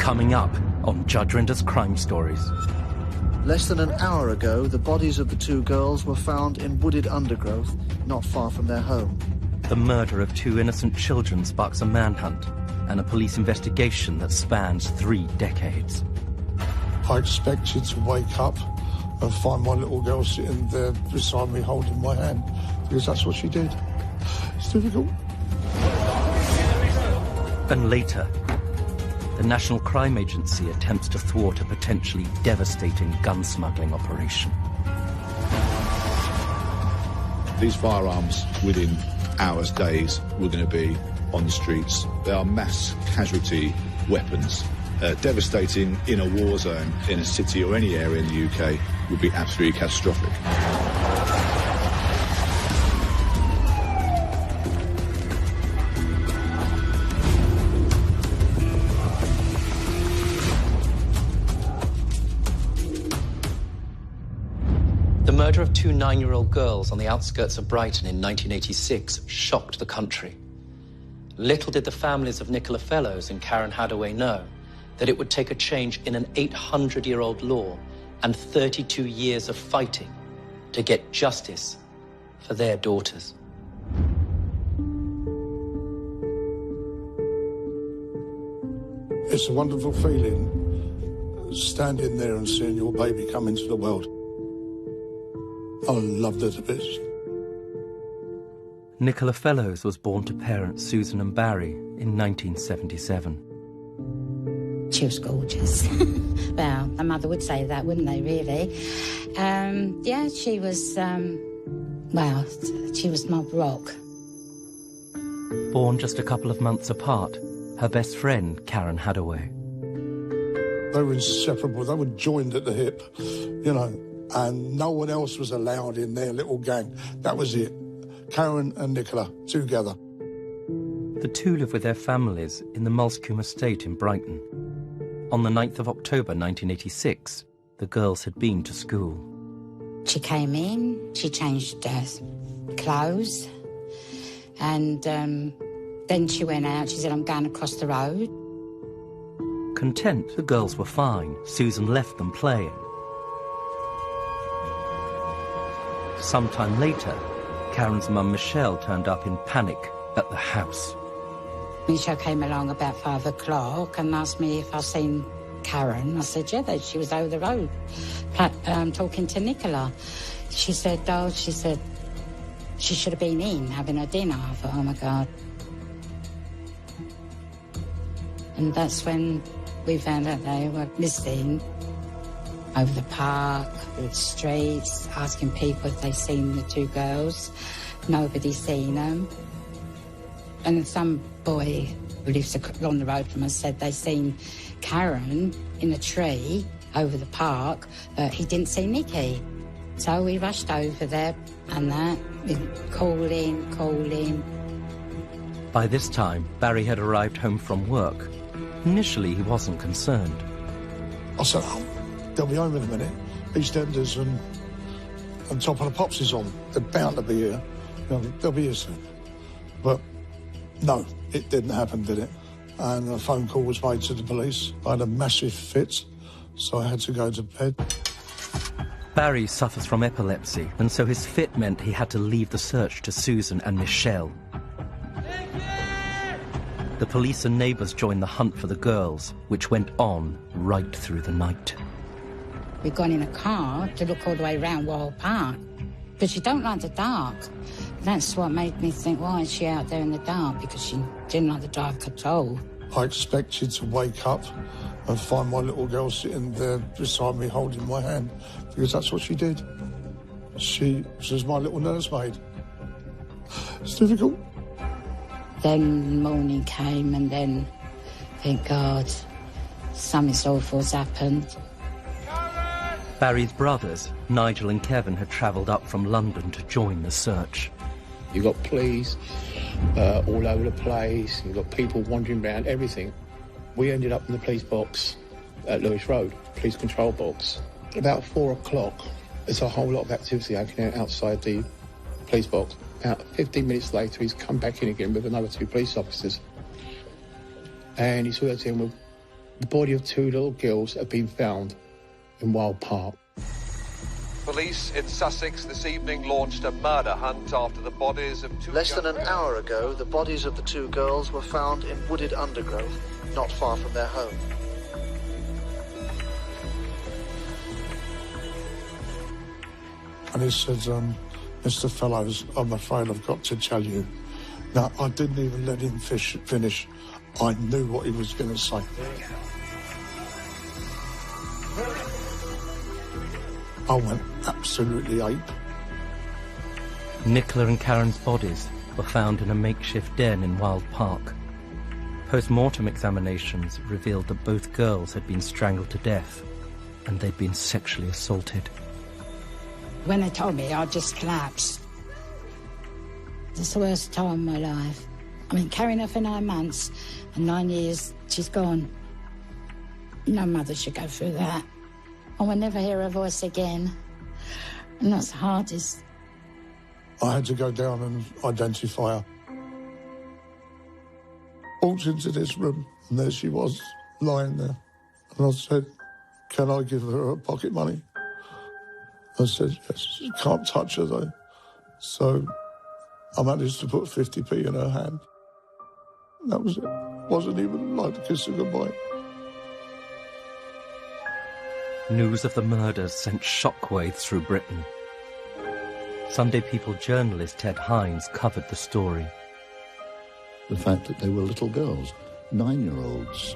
Coming up on Judge Rinder's Crime Stories. Less than an hour ago, the bodies of the two girls were found in wooded undergrowth not far from their home. The murder of two innocent children sparks a manhunt and a police investigation that spans 3 decades. I expected to wake up and find my little girl sitting there beside me holding my hand, because that's what she did. It's difficult. And later, the National Crime Agency attempts to thwart a potentially devastating gun smuggling operation. These firearms, within hours, days, were going to be on the streets. They are mass casualty weapons. Devastating in a war zone, in a city or any area in the UK, would be absolutely catastrophic. The murder of 2 9-year-old girls on the outskirts of Brighton in 1986 shocked the country. Little did the families of Nicola Fellows and Karen Hadaway know that it would take a change in an 800-year-old law and 32 years of fighting to get justice for their daughters. It's a wonderful feeling, standing there and seeing your baby come into the world. I loved it a bit. Nicola Fellows was born to parents Susan and Barry in 1977. She was gorgeous. Well, a mother would say that, wouldn't they, really? Yeah, she was, well, she was my rock. Born just a couple of months apart, her best friend, Karen Hadaway. They were inseparable. They were joined at the hip, you know, and no one else was allowed in their little gang. That was it. Karen and Nicola, together. The two live with their families in the Moulsecoomb estate in Brighton. On the 9th of October 1986, the girls had been to school. She came in, she changed her clothes, and then she went out. She said, I'm going across the road. Content the girls were fine, Susan left them playing. Sometime later, Karen's mum Michelle turned up in panic at the house. Michelle came along about 5 o'clock and asked me if I'd seen Karen. I said, yeah, that she was over the road talking to Nicola. She said, oh, she should have been in having her dinner. I thought, oh, my God. And that's when we found out they were missing over the park, through the streets, asking people if they'd seen the 2 girls. Nobody's seen them. And some boy who lives along the road from us said they seen Karen in a tree over the park, but he didn't see Nikki. So we rushed over there and that, calling. By this time, Barry had arrived home from work. Initially, he wasn't concerned. I said, oh, they'll be home in a minute. EastEnders and Top of the Pops is on. They're bound to be here. You know, they'll be here soon. But no, it didn't happen, did it? And a phone call was made to the police. I had a massive fit, so I had to go to bed. Barry suffers from epilepsy, and so his fit meant he had to leave the search to Susan and Michelle. The police and neighbours joined the hunt for the girls, which went on right through the night. We'd gone in a car to look all the way around Wild Park, but she don't like the dark. That's what made me think, why is she out there in the dark? Because she didn't like the dark at all. I expected to wake up and find my little girl sitting there beside me holding my hand, because that's what she did. She was my little nursemaid. It's difficult. Then morning came, and then, thank God, something awful's happened. Barry's brothers, Nigel and Kevin, had travelled up from London to join the search. You've got police all over the place, you've got people wandering around, everything. We ended up in the police box at Lewis Road, police control box. About 4 o'clock, there's a whole lot of activity happening outside the police box. About 15 minutes later, he's come back in again with another 2 police officers. And he's all dealing with The body of two little girls have been found in Wild Park. Police in Sussex this evening launched a murder hunt after the bodies of two... Less than an hour ago, the bodies of the two girls were found in wooded undergrowth, not far from their home. And he said, Mr. Fellows, I'm afraid I've got to tell you. Now, I didn't even let him finish. I knew what he was going to say. I went absolutely ape. Nicola and Karen's bodies were found in a makeshift den in Wild Park. Post-mortem examinations revealed that both girls had been strangled to death and they'd been sexually assaulted. When they told me, I just collapsed. It's the worst time of my life. I mean, carrying her for 9 months and 9 years, she's gone. No mother should go through that. I will never hear her voice again. And that's the hardest. I had to go down and identify her. Walked into this room, and there she was, lying there. And I said, can I give her pocket money? I said, yes. You can't touch her, though. So I managed to put 50p in her hand. And that was it. Wasn't even like a kiss of goodbye. News of the murders sent shockwaves through Britain. Sunday People journalist Ted Hines covered the story. The fact that they were little girls, 9-year-olds.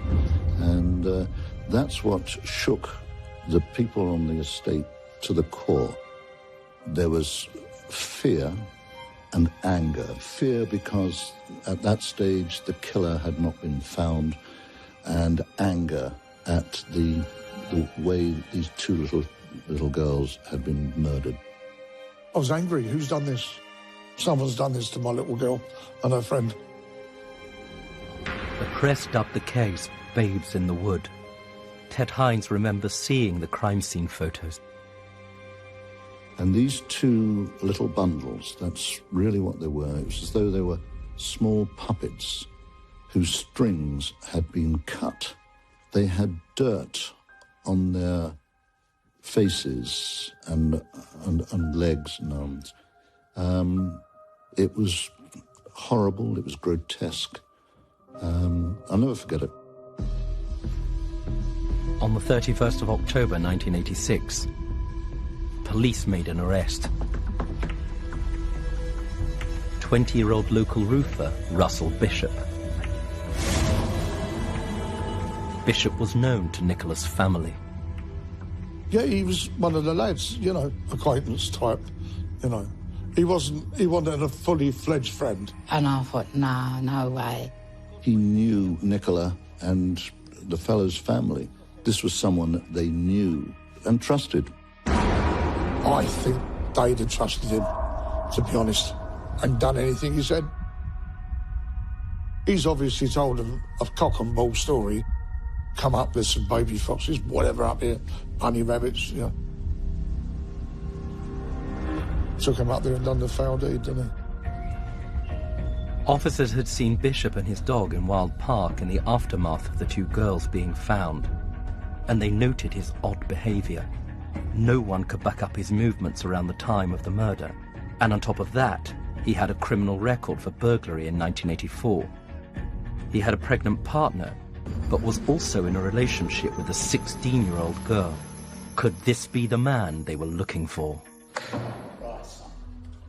And that's what shook the people on the estate to the core. There was fear and anger. Fear because at that stage the killer had not been found, and anger at the way these two little girls had been murdered. I was angry. Who's done this? Someone's done this to my little girl and her friend. The press dubbed the case Babes in the Wood. Ted Hines remembers seeing the crime scene photos. And these two little bundles, that's really what they were. It was as though they were small puppets whose strings had been cut. They had dirt on their faces and legs and arms. It was horrible, it was grotesque. I'll never forget it. On the 31st of October 1986, police made an arrest. 20-year-old local roofer Russell Bishop. Bishop was known to Nicola's family. Yeah, he was one of the lads, you know, acquaintance type, you know. He wasn't a fully fledged friend. And I thought, no way. He knew Nicola and the fellow's family. This was someone that they knew and trusted. I think they'd have trusted him, to be honest, and done anything he said. He's obviously told them a cock and bull story. Come up with some baby foxes, whatever up here, bunny rabbits, you know. Took him up there and done the foul deed, didn't he? Officers had seen Bishop and his dog in Wild Park in the aftermath of the two girls being found, and they noted his odd behaviour. No one could back up his movements around the time of the murder, and on top of that, he had a criminal record for burglary in 1984. He had a pregnant partner, but was also in a relationship with a 16-year-old girl. Could this be the man they were looking for?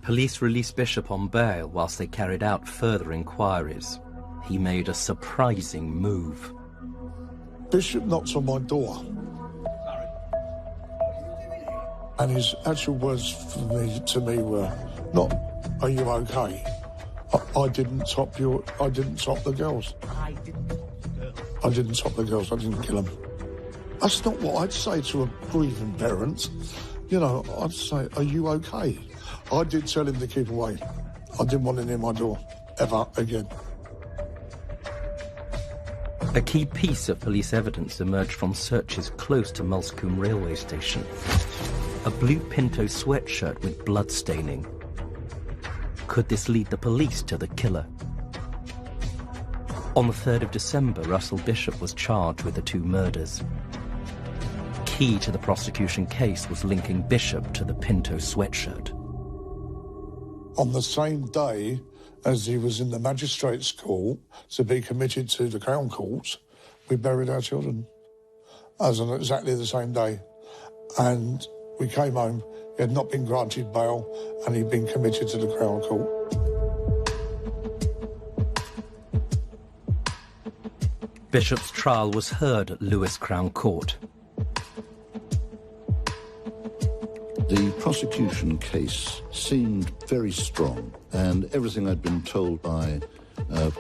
Police released Bishop on bail whilst they carried out further inquiries. He made a surprising move. Bishop knocked on my door. And his actual words to me were, not, are you okay? I didn't top the girls. I didn't top the girls, I didn't kill them. That's not what I'd say to a grieving parent. You know, I'd say, are you okay? I did tell him to keep away. I didn't want him near my door, ever again. A key piece of police evidence emerged from searches close to Moulsecoomb railway station. A blue Pinto sweatshirt with blood staining. Could this lead the police to the killer? On the 3rd of December, Russell Bishop was charged with the 2 murders. Key to the prosecution case was linking Bishop to the Pinto sweatshirt. On the same day as he was in the magistrate's court to be committed to the Crown Court, we buried our children. As on exactly the same day. And we came home, he had not been granted bail, and he'd been committed to the Crown Court. Bishop's trial was heard at Lewes Crown Court. The prosecution case seemed very strong, and everything I'd been told by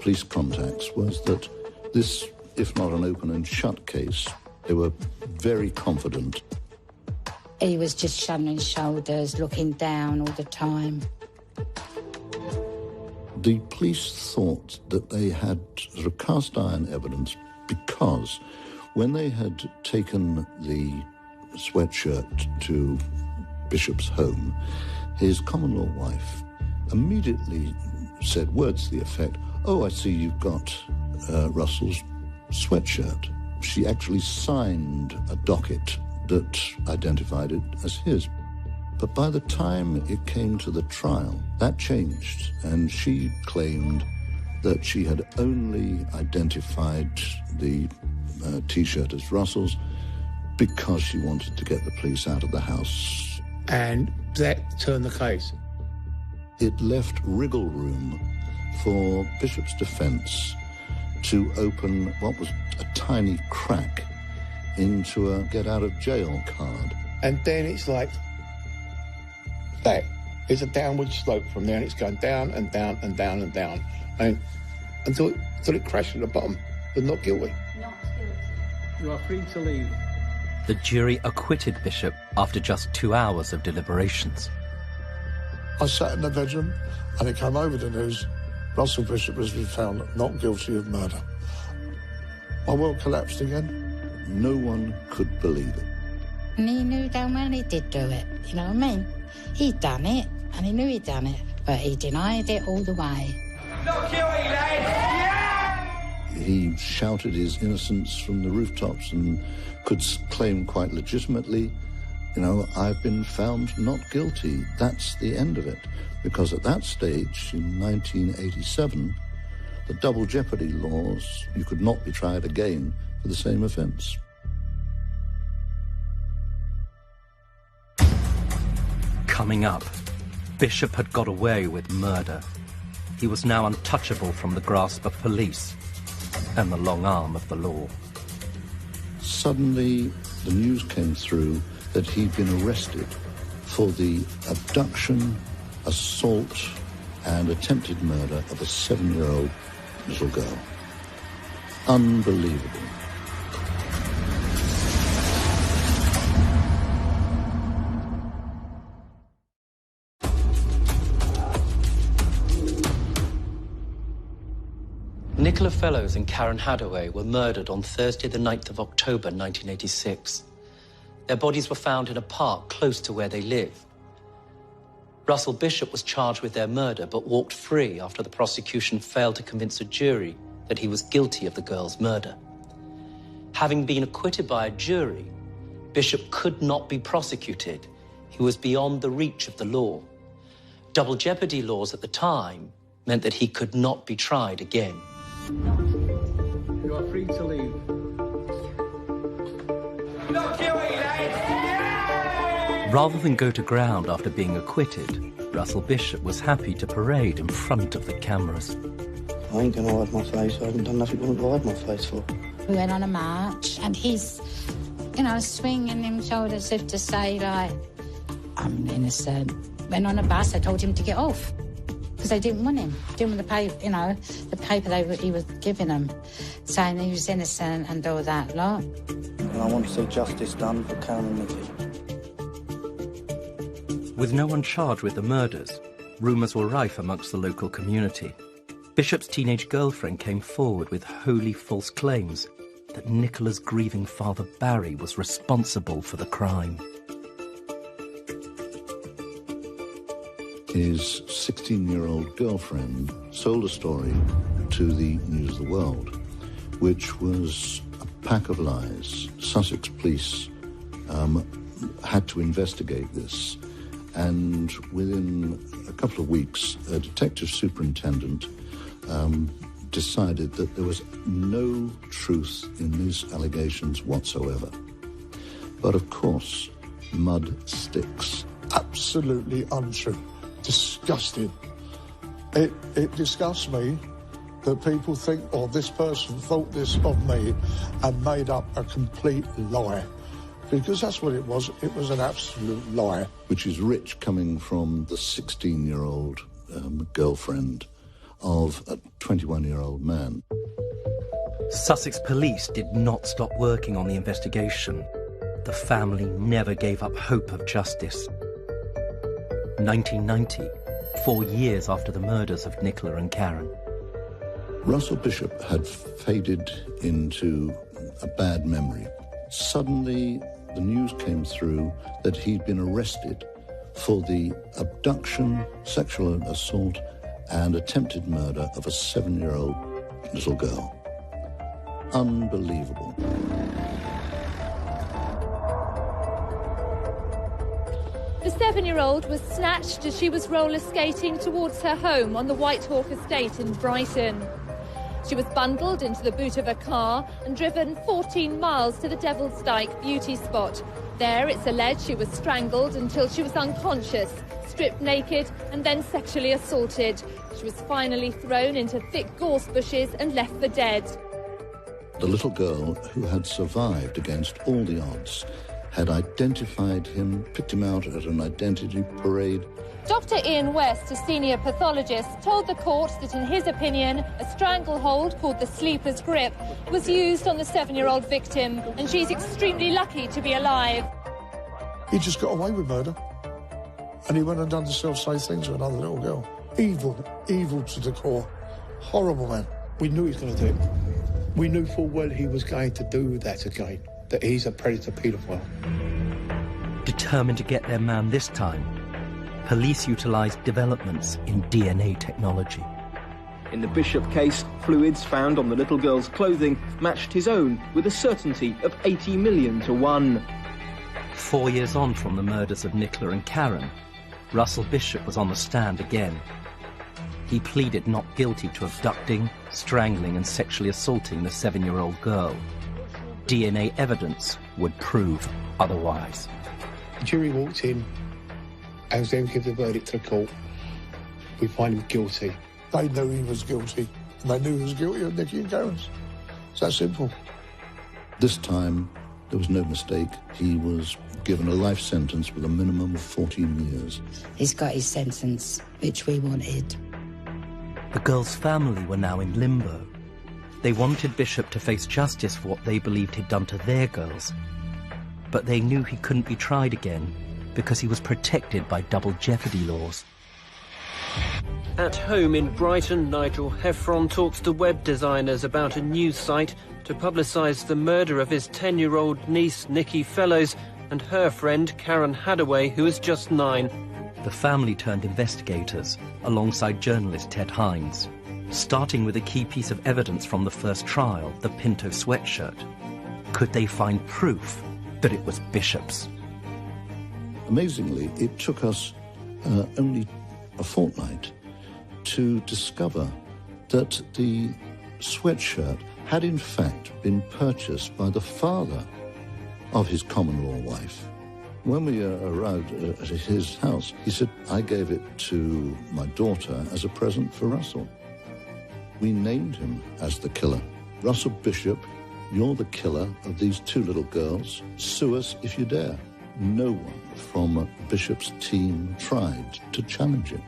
police contacts was that this, if not an open and shut case, they were very confident. He was just shrugging his shoulders, looking down all the time. The police thought that they had sort of cast iron evidence because when they had taken the sweatshirt to Bishop's home, his common-law wife immediately said words to the effect, "Oh, I see you've got Russell's sweatshirt." She actually signed a docket that identified it as his. But by the time it came to the trial, that changed, and she claimed that she had only identified the T-shirt as Russell's because she wanted to get the police out of the house. And that turned the case. It left wriggle room for Bishop's defence to open what was a tiny crack into a get-out-of-jail card. And then it's like that. It's a downward slope from there, and it's going down and down and down and down. And until it crashed at the bottom. But not guilty. Not guilty. You are free to leave. The jury acquitted Bishop after just 2 hours of deliberations. I sat in the bedroom and it came over the news, Russell Bishop has been found not guilty of murder. My world collapsed again. No one could believe it. And he knew damn well he did do it, you know what I mean? He'd done it, and he knew he'd done it, but he denied it all the way. Not guilty, lads! Yeah! He shouted his innocence from the rooftops and could claim quite legitimately, you know, I've been found not guilty. That's the end of it. Because at that stage, in 1987, the double jeopardy laws, you could not be tried again for the same offence. Coming up, Bishop had got away with murder. He was now untouchable from the grasp of police and the long arm of the law. Suddenly, the news came through that he'd been arrested for the abduction, assault, and attempted murder of a 7-year-old little girl. Unbelievable. Nicola Fellows and Karen Hadaway were murdered on Thursday, the 9th of October, 1986. Their bodies were found in a park close to where they live. Russell Bishop was charged with their murder, but walked free after the prosecution failed to convince a jury that he was guilty of the girl's murder. Having been acquitted by a jury, Bishop could not be prosecuted. He was beyond the reach of the law. Double jeopardy laws at the time meant that he could not be tried again. You are free to leave. Not guilty, lads! Yeah! Rather than go to ground after being acquitted, Russell Bishop was happy to parade in front of the cameras. I ain't gonna hide my face. I haven't done nothing to hide my face for. We went on a march, and he's, you know, swinging himself as if to say, like, I'm innocent. Went on a bus, I told him to get off. Because they didn't want him. Didn't want the paper, you know, the paper he was giving them, saying he was innocent and all that lot. And I want to see justice done for Karen and Nicky. With no one charged with the murders, rumours were rife amongst the local community. Bishop's teenage girlfriend came forward with wholly false claims that Nicola's grieving father Barry was responsible for the crime. His 16-year-old girlfriend sold a story to the News of the World, which was a pack of lies. Sussex Police had to investigate this, and within a couple of weeks, a detective superintendent decided that there was no truth in these allegations whatsoever. But of course, mud sticks. Absolutely untrue. Disgusting. It disgusts me that people think, or this person thought this of me and made up a complete lie. Because that's what it was. It was an absolute lie. Which is rich coming from the 16-year-old girlfriend of a 21-year-old man. Sussex Police did not stop working on the investigation. The family never gave up hope of justice. 1990, 4 years after the murders of Nicola and Karen. Russell Bishop had faded into a bad memory. Suddenly, the news came through that he'd been arrested for the abduction, sexual assault, and attempted murder of a 7-year-old little girl. Unbelievable. The 7-year-old was snatched as she was roller skating towards her home on the Whitehawk estate in Brighton. She was bundled into the boot of a car and driven 14 miles to the Devil's Dyke beauty spot. There, it's alleged she was strangled until she was unconscious, stripped naked and then sexually assaulted. She was finally thrown into thick gorse bushes and left for dead. The little girl, who had survived against all the odds, had identified him, picked him out at an identity parade. Dr. Ian West, a senior pathologist, told the court that in his opinion, a stranglehold called the sleeper's grip was used on the 7-year-old victim, and she's extremely lucky to be alive. He just got away with murder. And he went and done the self-same thing to another little girl. Evil, evil to the core. Horrible man. We knew he was going to do it. We knew full well he was going to do that again, that he's a predator paedophile. Determined to get their man this time, police utilised developments in DNA technology. In the Bishop case, fluids found on the little girl's clothing matched his own with a certainty of 80 million to 1. 4 years on from the murders of Nicola and Karen, Russell Bishop was on the stand again. He pleaded not guilty to abducting, strangling and sexually assaulting the 7-year-old girl. DNA evidence would prove otherwise. The jury walked in, as they give the verdict to the court. We find him guilty. They knew he was guilty, and they knew he was guilty of Nicky and Karen's. It's that simple. This time, there was no mistake. He was given a life sentence with a minimum of 14 years. He's got his sentence, which we wanted. The girl's family were now in limbo. They wanted Bishop to face justice for what they believed he'd done to their girls. But they knew he couldn't be tried again because he was protected by double jeopardy laws. At home in Brighton, Nigel Heffron talks to web designers about a news site to publicise the murder of his 10-year-old niece, Nikki Fellows, and her friend, Karen Hadaway, who is just 9. The family turned investigators, alongside journalist Ted Hines, starting with a key piece of evidence from the first trial, the Pinto sweatshirt. Could they find proof that it was Bishop's? Amazingly, it took us only a fortnight to discover that the sweatshirt had in fact been purchased by the father of his common-law wife. When we arrived at his house, he said, I gave it to my daughter as a present for Russell. We named him as the killer. Russell Bishop, you're the killer of these 2 little girls. Sue us if you dare. No one from Bishop's team tried to challenge it.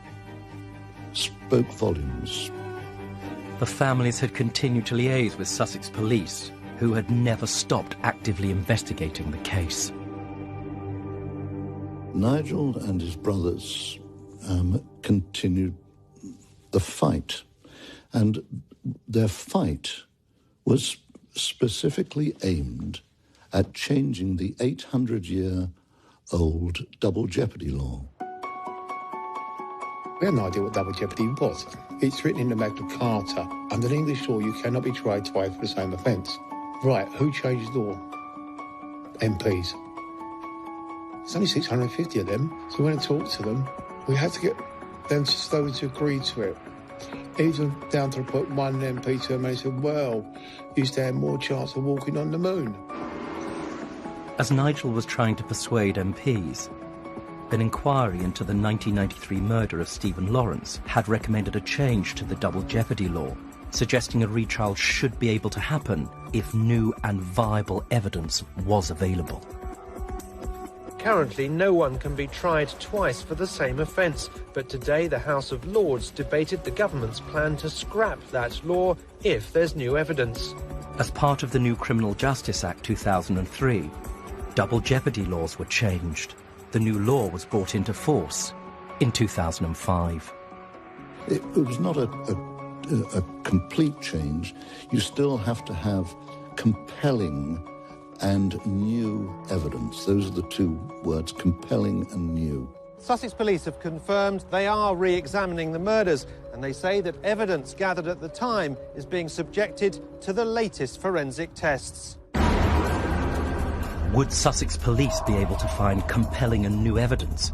Spoke volumes. The families had continued to liaise with Sussex Police, who had never stopped actively investigating the case. Nigel and his brothers continued the fight, and their fight was specifically aimed at changing the 800-year-old double jeopardy law. We had no idea what double jeopardy was. It's written in the Magna Carta. Under English law, you cannot be tried twice for the same offence. Right, who changed law? MPs. There's only 650 of them, so we went and talked to them. We had to get them slowly to agree to it. Even down to put one MP to them and said, well, you stand more chance of walking on the moon. As Nigel was trying to persuade MPs, an inquiry into the 1993 murder of Stephen Lawrence had recommended a change to the double jeopardy law, suggesting a retrial should be able to happen if new and viable evidence was available. Currently, no one can be tried twice for the same offence, but today the House of Lords debated the government's plan to scrap that law if there's new evidence. As part of the new Criminal Justice Act 2003, double jeopardy laws were changed. The new law was brought into force in 2005. It was not a complete change. You still have to have compelling and new evidence. Those are the two words, compelling and new. Sussex Police have confirmed they are re-examining the murders, and they say that evidence gathered at the time is being subjected to the latest forensic tests. Would Sussex Police be able to find compelling and new evidence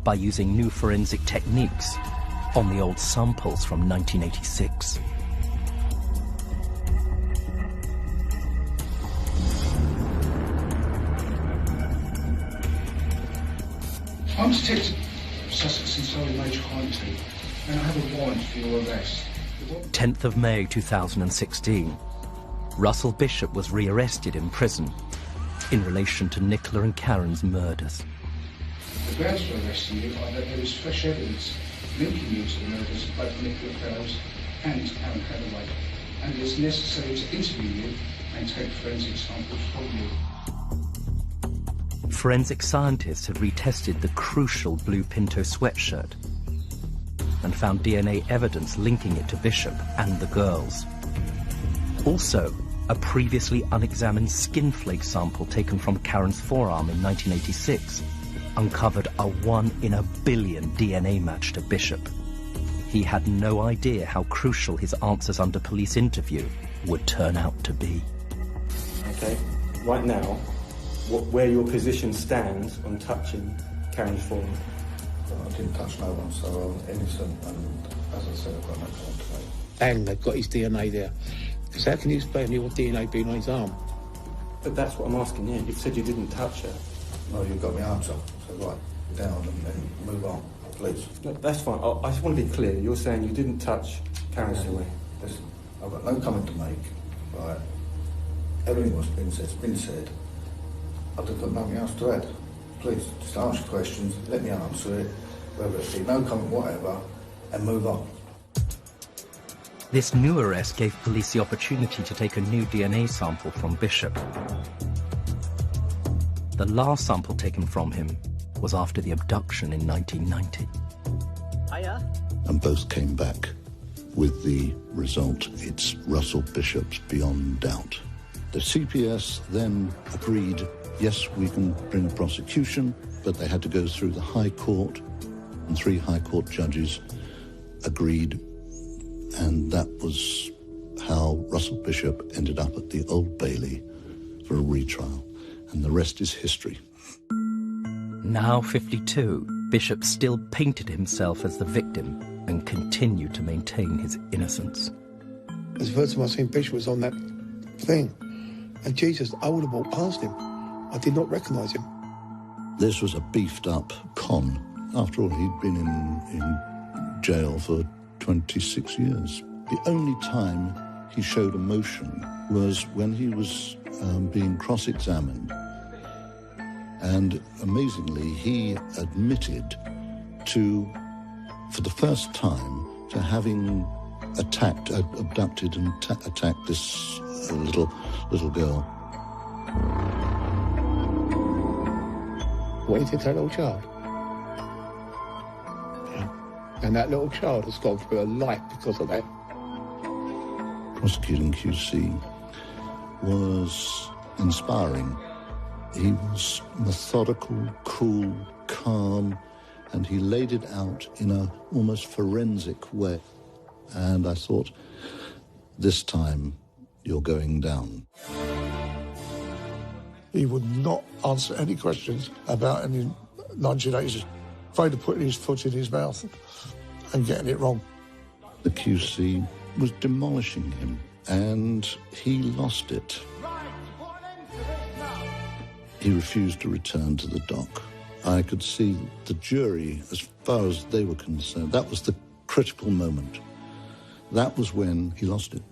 by using new forensic techniques on the old samples from 1986? I'm Detective Sussex and Surrey Major Crime Team, and I have a warrant for your arrest. 10th of May 2016, Russell Bishop was rearrested in prison in relation to Nicola and Karen's murders. The grounds for arresting you are that there is fresh evidence linking you to the murders of both Nicola Fellows and Karen Hadaway, and it is necessary to interview you and take forensic samples from you. Forensic scientists had retested the crucial blue Pinto sweatshirt and found DNA evidence linking it to Bishop and the girls. Also, a previously unexamined skin flake sample taken from Karen's forearm in 1986 uncovered a 1 in a billion DNA match to Bishop. He had no idea how crucial his answers under police interview would turn out to be. Okay, right now, where your position stands on touching Karen's forearm? I didn't touch no one, so I'm innocent, and as I said, I've got no claim to make. And they've got his DNA there. Because how can you explain your DNA being on his arm? But that's what I'm asking you. You've said you didn't touch her. No, you've got my answer. So right, down and then move on, please. No, that's fine. I just want to be clear. You're saying you didn't touch Karen's forearm. Listen, I've got no comment to make. Right, everything what's been said. I've got nothing else to add. Please, just ask your questions, let me answer it, whether it be no comment, whatever, and move on. This new arrest gave police the opportunity to take a new DNA sample from Bishop. The last sample taken from him was after the abduction in 1990. Hiya. And both came back with the result, it's Russell Bishop's beyond doubt. The CPS then agreed, yes, we can bring a prosecution, but they had to go through the High Court, and 3 High Court judges agreed, and that was how Russell Bishop ended up at the Old Bailey for a retrial, and the rest is history. Now 52, Bishop still painted himself as the victim and continued to maintain his innocence. It's the first time I've seen Bishop was on that thing, and Jesus, I would have walked past him. I did not recognise him. This was a beefed-up con. After all, he'd been in jail for 26 years. The only time he showed emotion was when he was being cross-examined. And amazingly, he admitted to, for the first time, to having abducted and attacked this little girl. What is it, that little child? Yeah. And that little child has gone through a life because of that. Prosecuting QC was inspiring. He was methodical, cool, calm, and he laid it out in a almost forensic way. And I thought, this time you're going down. He would not answer any questions about any 1980s. Afraid of putting his foot in his mouth and getting it wrong. The QC was demolishing him, and he lost it. He refused to return to the dock. I could see the jury, as far as they were concerned, that was the critical moment. That was when he lost it.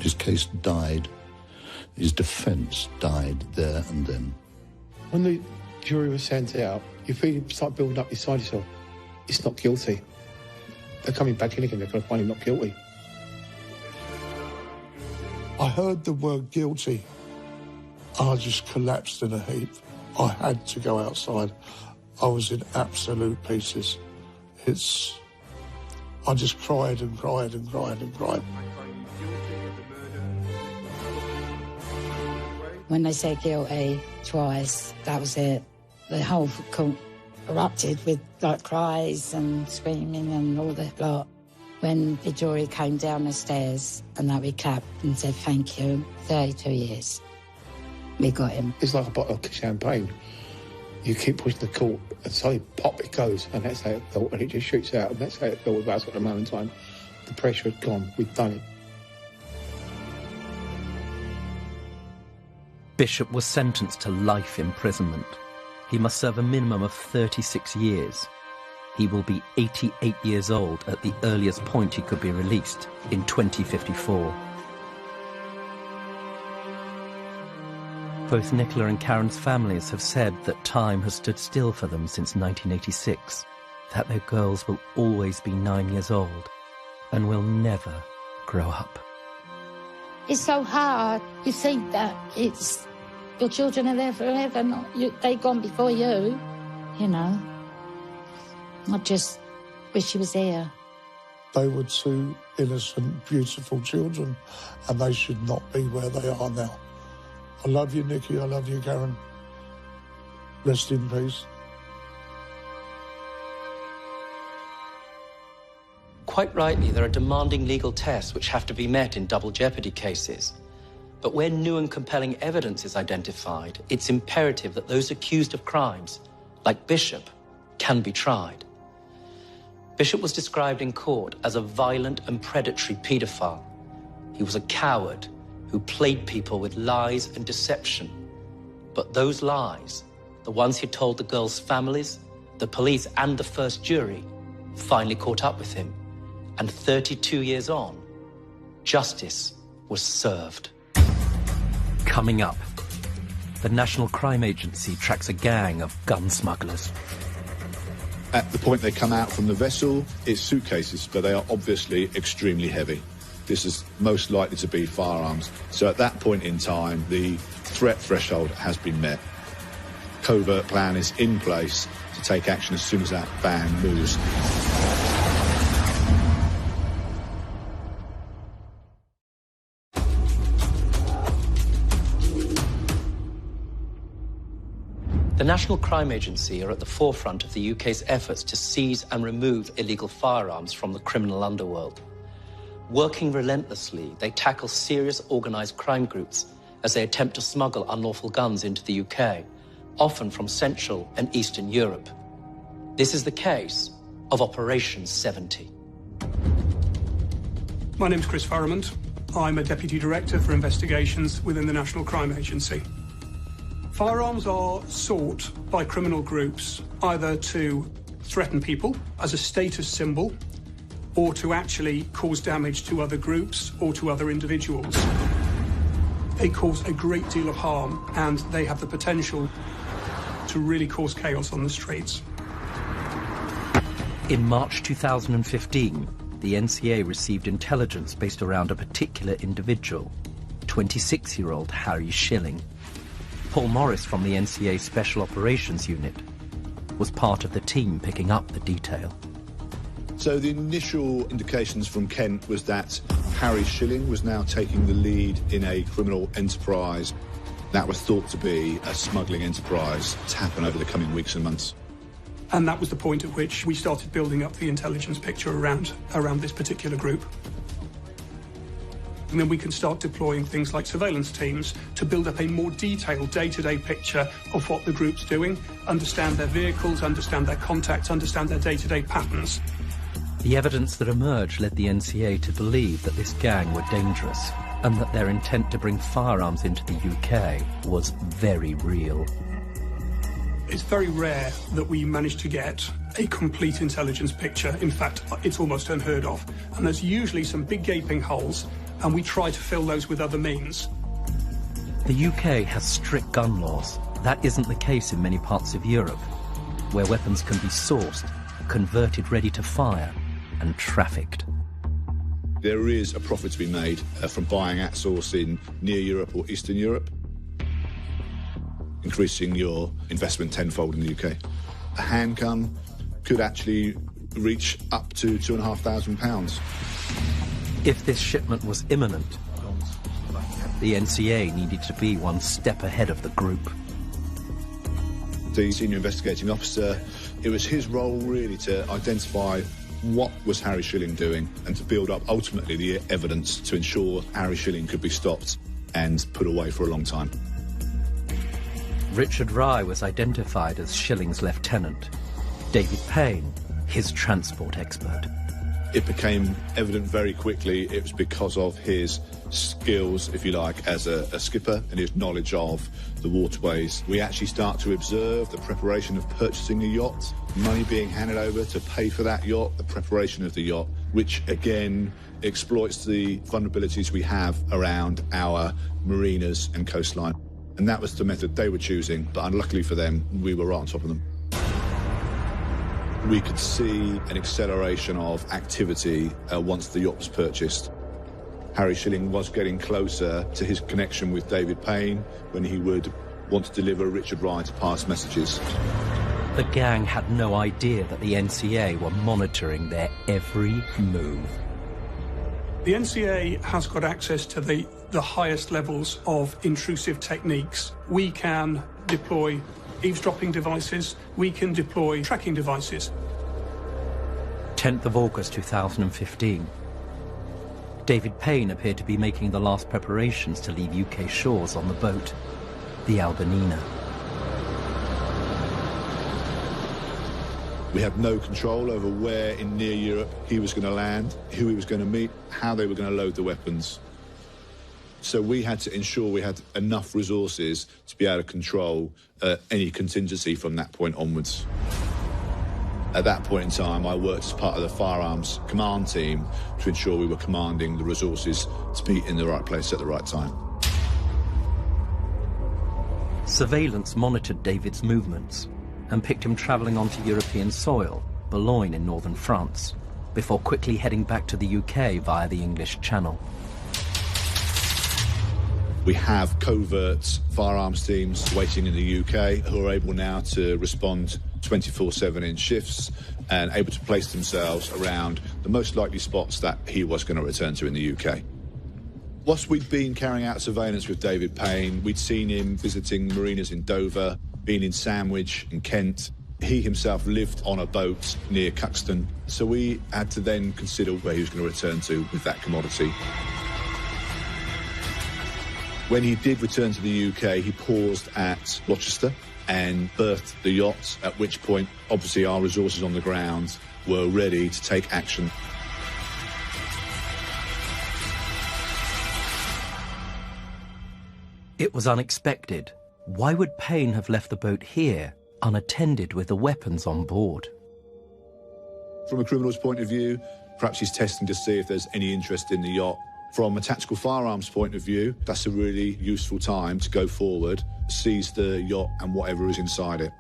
His case died. His defence died there and then. When the jury was sent out, you feel you start building up inside yourself. It's not guilty. They're coming back in again, they're going to find him not guilty. I heard the word guilty. I just collapsed in a heap. I had to go outside. I was in absolute pieces. I just cried and cried and cried and cried. When they said guilty twice, that was it. The whole court erupted with like cries and screaming and all that lot. When the jury came down the stairs and that we clapped and said thank you, 32 years. We got him. It's like a bottle of champagne. You keep pushing the court and suddenly pop it goes, and that's how it felt, and it just shoots out, and that's how it felt with us at the moment in time. The pressure had gone, we'd done it. Bishop was sentenced to life imprisonment. He must serve a minimum of 36 years. He will be 88 years old at the earliest point he could be released, in 2054. Both Nicola and Karen's families have said that time has stood still for them since 1986, that their girls will always be 9 years old and will never grow up. It's so hard. You think that your children are there forever, they've gone before you, you know. I just wish she was here. They were two innocent, beautiful children, and they should not be where they are now. I love you, Nikki. I love you, Karen. Rest in peace. Quite rightly, there are demanding legal tests which have to be met in double jeopardy cases. But where new and compelling evidence is identified, it's imperative that those accused of crimes, like Bishop, can be tried. Bishop was described in court as a violent and predatory paedophile. He was a coward who played people with lies and deception. But those lies, the ones he told the girls' families, the police and the first jury, finally caught up with him. And 32 years on, justice was served. Coming up, the National Crime Agency tracks a gang of gun smugglers. At the point they come out from the vessel, it's suitcases, but they are obviously extremely heavy. This is most likely to be firearms. So at that point in time, the threat threshold has been met. Covert plan is in place to take action as soon as that van moves. The National Crime Agency are at the forefront of the UK's efforts to seize and remove illegal firearms from the criminal underworld. Working relentlessly, they tackle serious organised crime groups as they attempt to smuggle unlawful guns into the UK, often from Central and Eastern Europe. This is the case of Operation 70. My name's Chris Farrament. I'm a Deputy Director for Investigations within the National Crime Agency. Firearms are sought by criminal groups either to threaten people as a status symbol or to actually cause damage to other groups or to other individuals. They cause a great deal of harm and they have the potential to really cause chaos on the streets. In March 2015, the NCA received intelligence based around a particular individual, 26-year-old Harry Schilling. Paul Morris from the NCA Special Operations Unit was part of the team picking up the detail. So the initial indications from Kent was that Harry Schilling was now taking the lead in a criminal enterprise that was thought to be a smuggling enterprise to happen over the coming weeks and months. And that was the point at which we started building up the intelligence picture around this particular group. And then we can start deploying things like surveillance teams to build up a more detailed day-to-day picture of what the group's doing, understand their vehicles, understand their contacts, understand their day-to-day patterns. The evidence that emerged led the NCA to believe that this gang were dangerous and that their intent to bring firearms into the UK was very real. It's very rare that we manage to get a complete intelligence picture. In fact, it's almost unheard of. And there's usually some big gaping holes, and we try to fill those with other means. The UK has strict gun laws. That isn't the case in many parts of Europe, where weapons can be sourced, converted ready to fire, and trafficked. There is a profit to be made from buying at source in near Europe or Eastern Europe, increasing your investment tenfold in the UK. A handgun could actually reach up to £2,500. If this shipment was imminent, the NCA needed to be one step ahead of the group. The senior investigating officer, it was his role really to identify what was Harry Shilling doing and to build up ultimately the evidence to ensure Harry Shilling could be stopped and put away for a long time. Richard Rye was identified as Shilling's lieutenant. David Payne, his transport expert. It became evident very quickly it was because of his skills, if you like, as a skipper and his knowledge of the waterways. We actually start to observe the preparation of purchasing a yacht, money being handed over to pay for that yacht, the preparation of the yacht, which again exploits the vulnerabilities we have around our marinas and coastline. And that was the method they were choosing, but unluckily for them, we were right on top of them. We could see an acceleration of activity once the yacht was purchased. Harry Shilling was getting closer to his connection with David Payne when he would want to deliver Richard Rye to pass messages. The gang had no idea that the NCA were monitoring their every move. The NCA has got access to the highest levels of intrusive techniques. We can deploy eavesdropping devices, we can deploy tracking devices. 10th of August 2015. David Payne appeared to be making the last preparations to leave UK shores on the boat, the Albinina. We had no control over where in near Europe he was going to land, who he was going to meet, how they were going to load the weapons. So we had to ensure we had enough resources to be able to control any contingency from that point onwards. At that point in time, I worked as part of the firearms command team to ensure we were commanding the resources to be in the right place at the right time. Surveillance monitored David's movements and picked him travelling onto European soil, Boulogne in northern France, before quickly heading back to the UK via the English Channel. We have covert firearms teams waiting in the UK who are able now to respond 24/7 in shifts and able to place themselves around the most likely spots that he was going to return to in the UK. Whilst we'd been carrying out surveillance with David Payne, we'd seen him visiting marinas in Dover, been in Sandwich in Kent. He himself lived on a boat near Cuxton, so we had to then consider where he was going to return to with that commodity. When he did return to the UK, he paused at Rochester and berthed the yacht, at which point, obviously, our resources on the ground were ready to take action. It was unexpected. Why would Payne have left the boat here, unattended with the weapons on board? From a criminal's point of view, perhaps he's testing to see if there's any interest in the yacht. From a tactical firearms point of view, that's a really useful time to go forward, seize the yacht and whatever is inside it.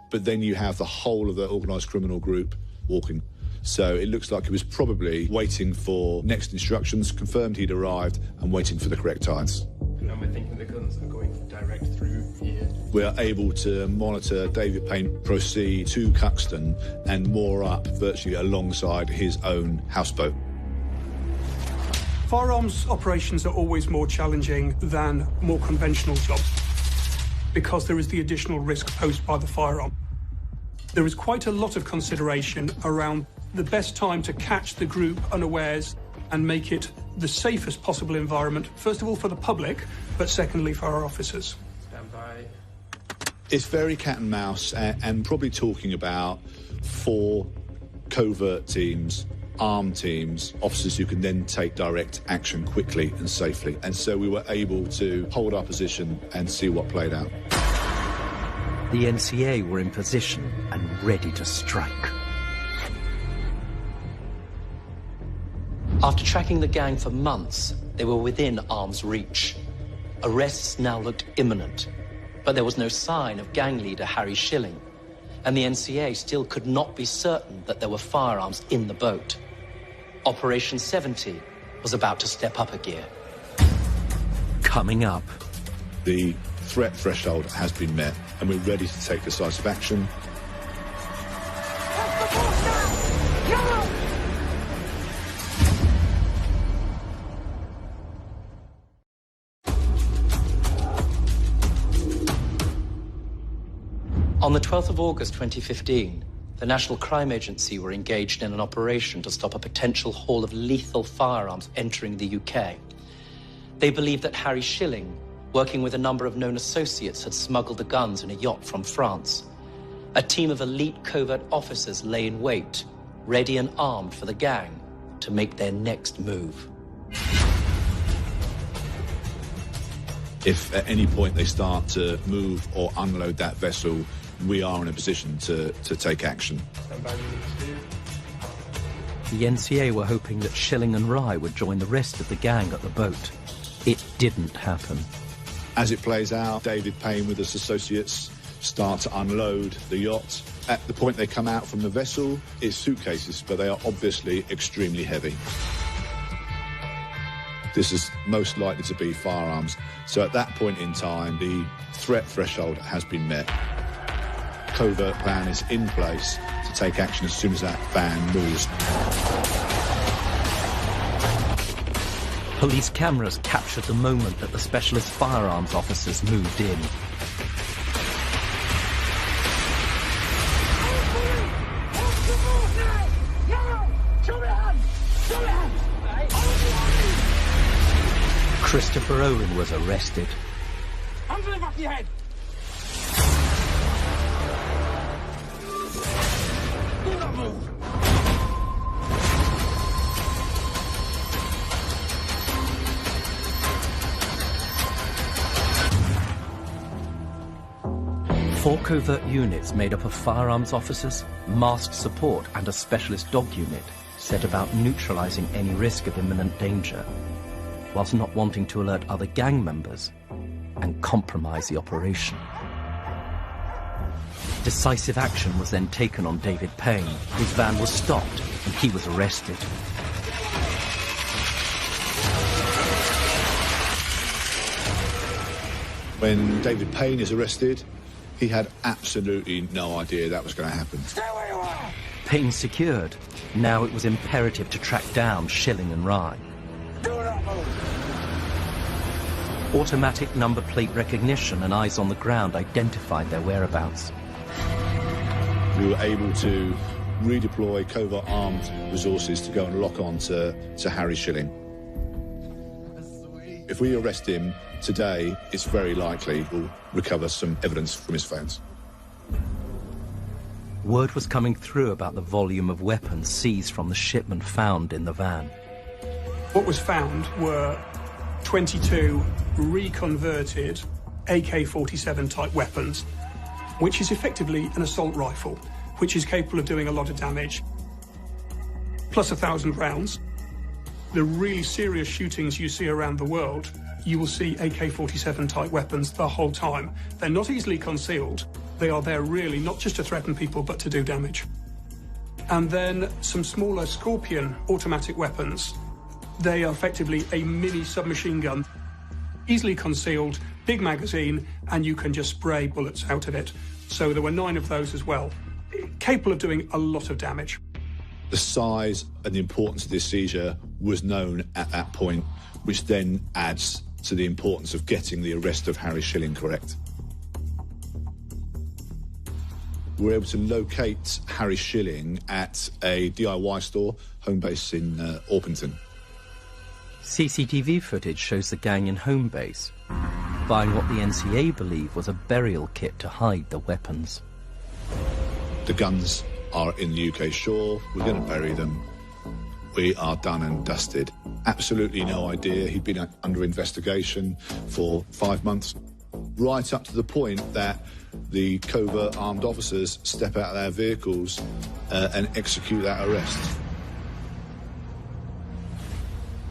But then you have the whole of the organised criminal group walking. So it looks like he was probably waiting for next instructions, confirmed he'd arrived, and waiting for the correct tides. And we're thinking the guns are going direct through here. We are able to monitor David Payne proceed to Cuxton and moor up virtually alongside his own houseboat. Firearms operations are always more challenging than more conventional jobs because there is the additional risk posed by the firearm. There is quite a lot of consideration around the best time to catch the group unawares and make it the safest possible environment, first of all for the public, but secondly for our officers. Stand by. It's very cat and mouse, and probably talking about 4 covert teams, armed teams, officers who can then take direct action quickly and safely. And so we were able to hold our position and see what played out. The NCA were in position and ready to strike. After tracking the gang for months, they were within arm's reach. Arrests now looked imminent, but there was no sign of gang leader Harry Schilling, and the NCA still could not be certain that there were firearms in the boat. Operation 70 was about to step up a gear. Coming up. The threat threshold has been met, and we're ready to take decisive action. On the 12th of August 2015, the National Crime Agency were engaged in an operation to stop a potential haul of lethal firearms entering the UK. They believed that Harry Schilling, working with a number of known associates, had smuggled the guns in a yacht from France. A team of elite covert officers lay in wait, ready and armed for the gang to make their next move. If at any point they start to move or unload that vessel, we are in a position to take action. The NCA were hoping that Schilling and Rye would join the rest of the gang at the boat. It didn't happen. As it plays out, David Payne with his associates start to unload the yacht. At the point they come out from the vessel, it's suitcases, but they are obviously extremely heavy. This is most likely to be firearms. So at that point in time, the threat threshold has been met. Covert plan is in place to take action as soon as that van moves. Police cameras captured the moment that the specialist firearms officers moved in. Christopher Owen was arrested. Hands on the back of your head! Do not move! Four covert units made up of firearms officers, masked support and a specialist dog unit set about neutralising any risk of imminent danger, whilst not wanting to alert other gang members and compromise the operation. Decisive action was then taken on David Payne, whose van was stopped and he was arrested. When David Payne is arrested, he had absolutely no idea that was going to happen. Stay where you are! Payne secured. Now it was imperative to track down Schilling and Rye. Do not move! Automatic number plate recognition and eyes on the ground identified their whereabouts. We were able to redeploy covert armed resources to go and lock on to Harry Schilling. If we arrest him today, it's very likely we'll recover some evidence from his phones. Word was coming through about the volume of weapons seized from the shipment found in the van. What was found were 22 reconverted AK-47 type weapons, which is effectively an assault rifle, which is capable of doing a lot of damage, plus 1,000 rounds. The really serious shootings you see around the world, you will see AK-47 type weapons the whole time. They're not easily concealed. They are there really not just to threaten people, but to do damage. And then some smaller Scorpion automatic weapons. They are effectively a mini submachine gun, easily concealed, big magazine, and you can just spray bullets out of it. So there were 9 of those as well, capable of doing a lot of damage. The size and the importance of this seizure was known at that point, which then adds to the importance of getting the arrest of Harry Schilling correct. We were able to locate Harry Shilling at a DIY store, home base in Orpington. CCTV footage shows the gang in home base, buying what the NCA believe was a burial kit to hide the weapons. The guns are in the UK shore. We're going to bury them. We are done and dusted. Absolutely no idea. He'd been under investigation for 5 months, right up to the point that the covert armed officers step out of their vehicles and execute that arrest.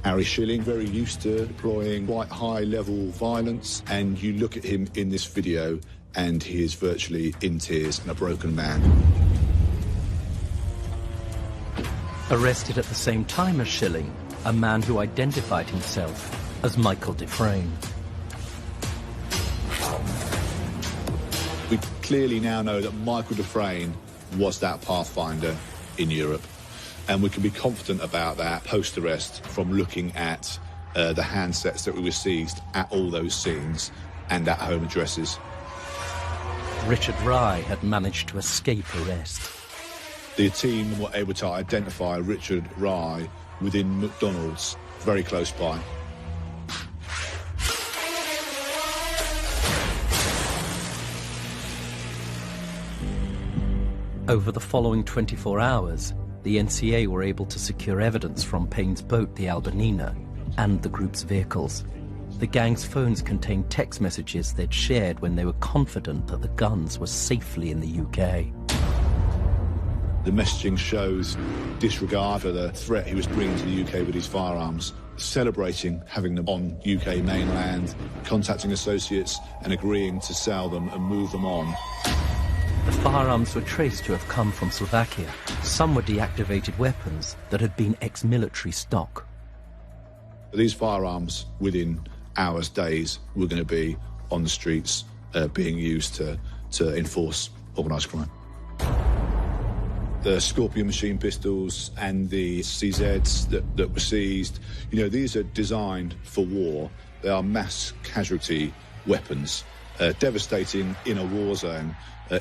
Harry Shilling, very used to deploying quite high-level violence, and you look at him in this video and he is virtually in tears and a broken man. Arrested at the same time as Shilling, a man who identified himself as Michael Dufresne. We clearly now know that Michael Dufresne was that pathfinder in Europe, and we can be confident about that post-arrest from looking at the handsets that we were seized at all those scenes and at home addresses. Richard Rye had managed to escape arrest. The team were able to identify Richard Rye within McDonald's, very close by. Over the following 24 hours, the NCA were able to secure evidence from Payne's boat, the Albernina, and the group's vehicles. The gang's phones contained text messages they'd shared when they were confident that the guns were safely in the UK. The messaging shows disregard for the threat he was bringing to the UK with his firearms, celebrating having them on UK mainland, contacting associates and agreeing to sell them and move them on. The firearms were traced to have come from Slovakia. Some were deactivated weapons that had been ex-military stock. These firearms, within hours, days, were going to be on the streets being used to enforce organised crime. The Scorpion machine pistols and the CZs that were seized, you know, these are designed for war. They are mass casualty weapons, devastating in a war zone,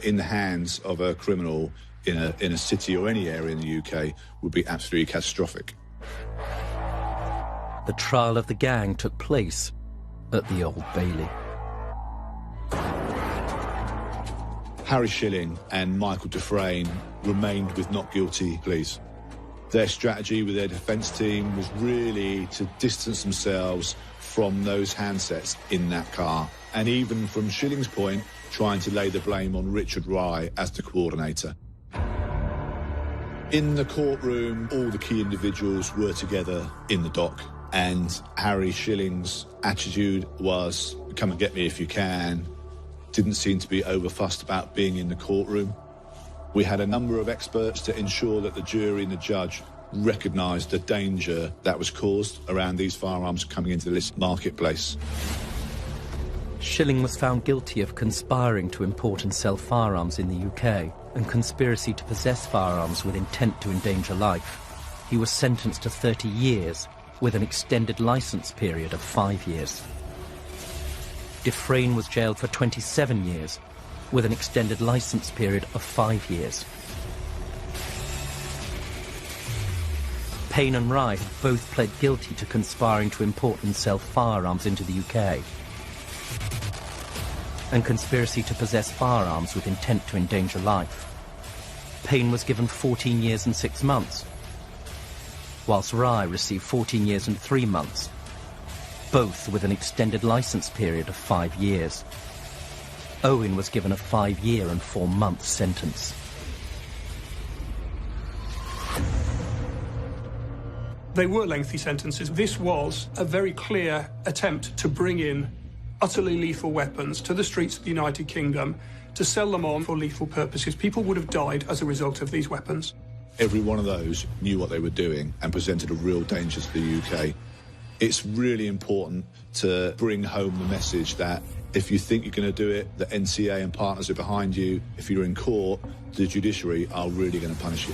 in the hands of a criminal in a city or any area in the UK would be absolutely catastrophic. The trial of the gang took place at the Old Bailey. Harry Shilling and Michael Dufresne remained with not guilty pleas. Their strategy with their defence team was really to distance themselves from those handsets in that car, and even from Shilling's point, trying to lay the blame on Richard Rye as the coordinator. In the courtroom, all the key individuals were together in the dock, and Harry Shilling's attitude was, come and get me if you can. Didn't seem to be overfussed about being in the courtroom. We had a number of experts to ensure that the jury and the judge recognised the danger that was caused around these firearms coming into the illicit marketplace. Shilling was found guilty of conspiring to import and sell firearms in the UK and conspiracy to possess firearms with intent to endanger life. He was sentenced to 30 years with an extended licence period of 5 years. Dufresne was jailed for 27 years with an extended licence period of 5 years. Payne and Rye had both pled guilty to conspiring to import and sell firearms into the UK and conspiracy to possess firearms with intent to endanger life. Payne was given 14 years and 6 months, whilst Rye received 14 years and 3 months, both with an extended licence period of 5 years. Owen was given a 5-year and 4-month sentence. They were lengthy sentences. This was a very clear attempt to bring in utterly lethal weapons to the streets of the United Kingdom to sell them on for lethal purposes. People would have died as a result of these weapons. Every one of those knew what they were doing and presented a real danger to the UK. It's really important to bring home the message that if you think you're going to do it, the NCA and partners are behind you. If you're in court, the judiciary are really going to punish you.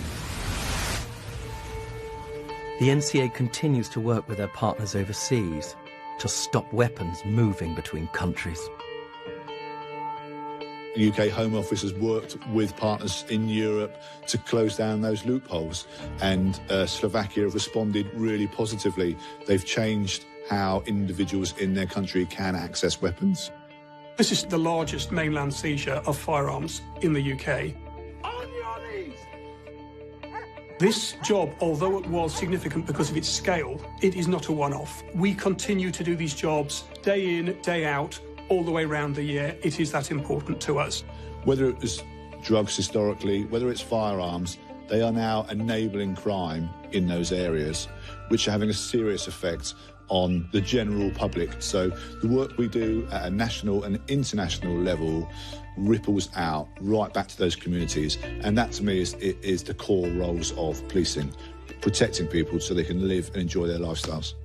The NCA continues to work with their partners overseas to stop weapons moving between countries. The UK Home Office has worked with partners in Europe to close down those loopholes, and Slovakia have responded really positively. They've changed how individuals in their country can access weapons. This is the largest mainland seizure of firearms in the UK. On your knees! This job, although it was significant because of its scale, it is not a one-off. We continue to do these jobs day in, day out, all the way around the year. It is that important to us. Whether it was drugs historically, whether it's firearms, they are now enabling crime in those areas, which are having a serious effect on the general public. So the work we do at a national and international level ripples out right back to those communities. And that, to me, is the core roles of policing, protecting people so they can live and enjoy their lifestyles.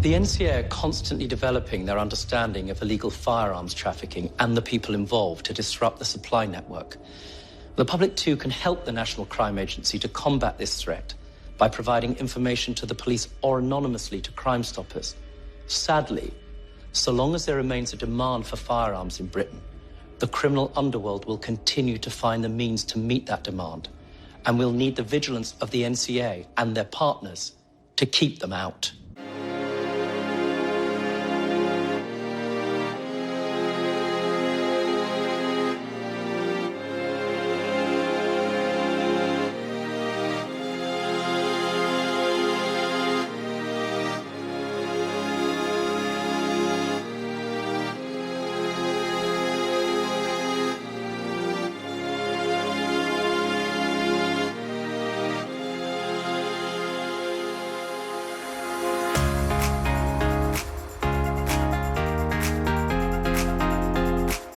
The NCA are constantly developing their understanding of illegal firearms trafficking and the people involved to disrupt the supply network. The public, too, can help the National Crime Agency to combat this threat by providing information to the police or anonymously to Crime Stoppers. Sadly, so long as there remains a demand for firearms in Britain, the criminal underworld will continue to find the means to meet that demand, and will need the vigilance of the NCA and their partners to keep them out.